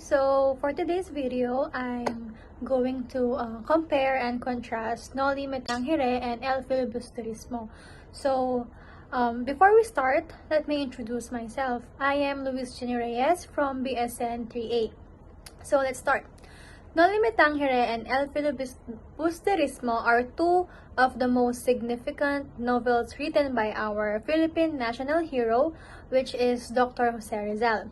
So for today's video, I'm going to compare and contrast Noli Tangere and El Filibusterismo. So before we start, let me introduce myself. I am Luis Jenny Reyes from BSN 3A. So let's start. Noli Tangere and El Filibusterismo are two of the most significant novels written by our Philippine national hero, which is Dr. Jose Rizal.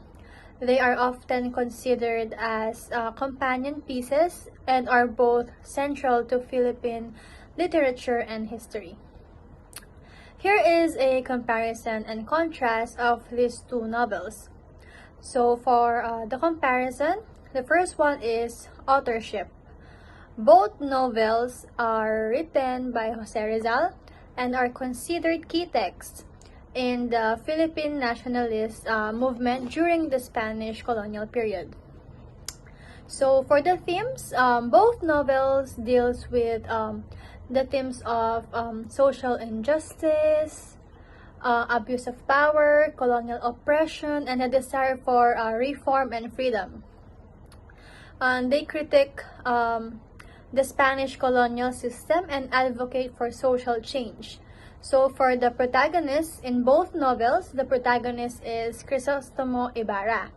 They are often considered as companion pieces and are both central to Philippine literature and history. Here is a comparison and contrast of these two novels. So for the comparison, the first one is authorship. Both novels are written by Jose Rizal and are considered key texts in the Philippine nationalist movement during the Spanish colonial period. So for the themes, both novels deals with the themes of social injustice, abuse of power, colonial oppression, and a desire for reform and freedom. They critique the Spanish colonial system and advocate for social change. So for the protagonist in both novels, the protagonist is Crisostomo Ibarra.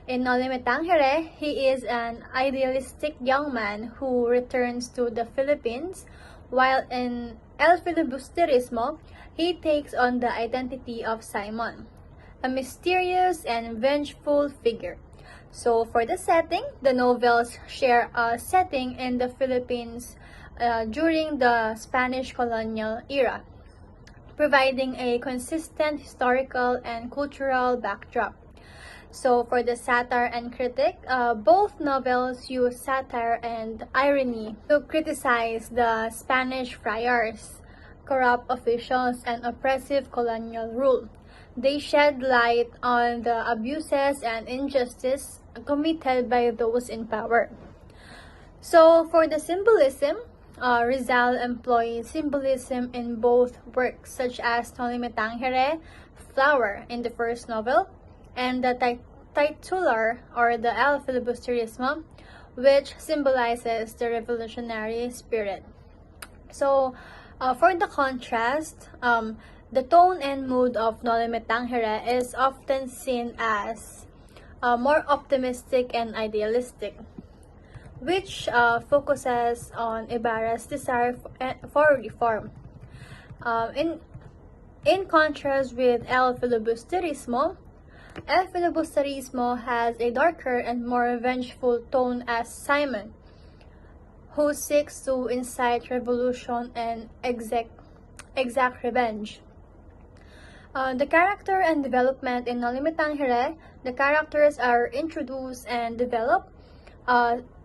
In Noli Tangere, he is an idealistic young man who returns to the Philippines, while in El Filibusterismo, he takes on the identity of Simon, a mysterious and vengeful figure. So for the setting, the novels share a setting in the Philippines during the Spanish colonial era, providing a consistent historical and cultural backdrop. So for the satire and critique, both novels use satire and irony to criticize the Spanish friars, corrupt officials, and oppressive colonial rule. They shed light on the abuses and injustice committed by those in power. So for the symbolism, Rizal employs symbolism in both works, such as Noli Tangere, flower in the first novel, and the titular or the El Filibusterismo, which symbolizes the revolutionary spirit. So for the contrast, the tone and mood of Noli Tangere is often seen as more optimistic and idealistic, which focuses on Ibarra's desire for reform. In contrast with El Filibusterismo has a darker and more vengeful tone as Simon, who seeks to incite revolution and exact revenge. The character and development in Noli Tangere, the characters are introduced and developed.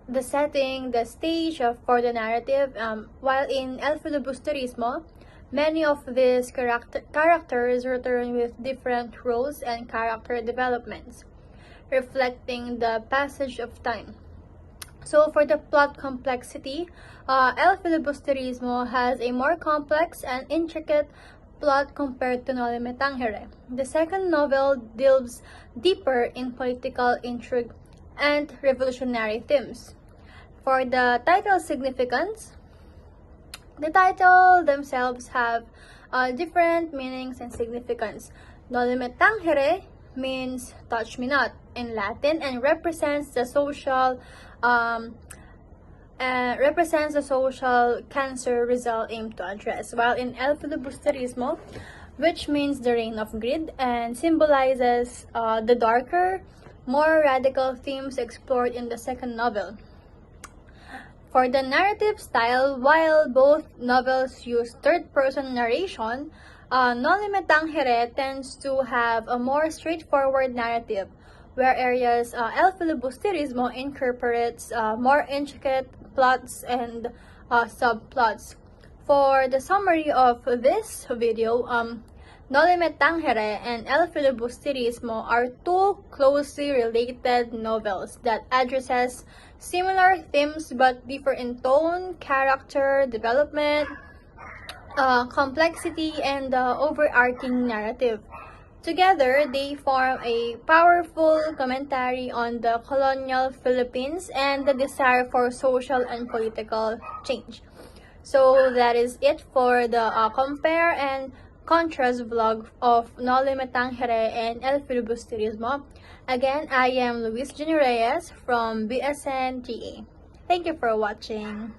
The setting, the stage for the narrative, while in El Filibusterismo, many of these characters return with different roles and character developments, reflecting the passage of time. So for the plot complexity, El Filibusterismo has a more complex and intricate plot compared to Noli Tangere. The second novel delves deeper in political intrigue and revolutionary themes. For the title significance, the title themselves have different meanings and significance. Noli Tangere means touch me not in Latin and represents the social cancer Rizal aimed to address, while in El Filibusterismo, which means the reign of greed and symbolizes the darker, more radical themes explored in the second novel. For the narrative style, while both novels use third-person narration, Noli Tangere tends to have a more straightforward narrative, where areas El Filibusterismo incorporates more intricate plots and subplots. For the summary of this video, Noli Tangere and El Filibusterismo are two closely related novels that addresses similar themes but differ in tone, character development, complexity, and the overarching narrative. Together, they form a powerful commentary on the colonial Philippines and the desire for social and political change. So that is it for the compare and contrast vlog of Noli and El Filibusterismo. Again, I am Luis Reyes from BSN TA. Thank you for watching.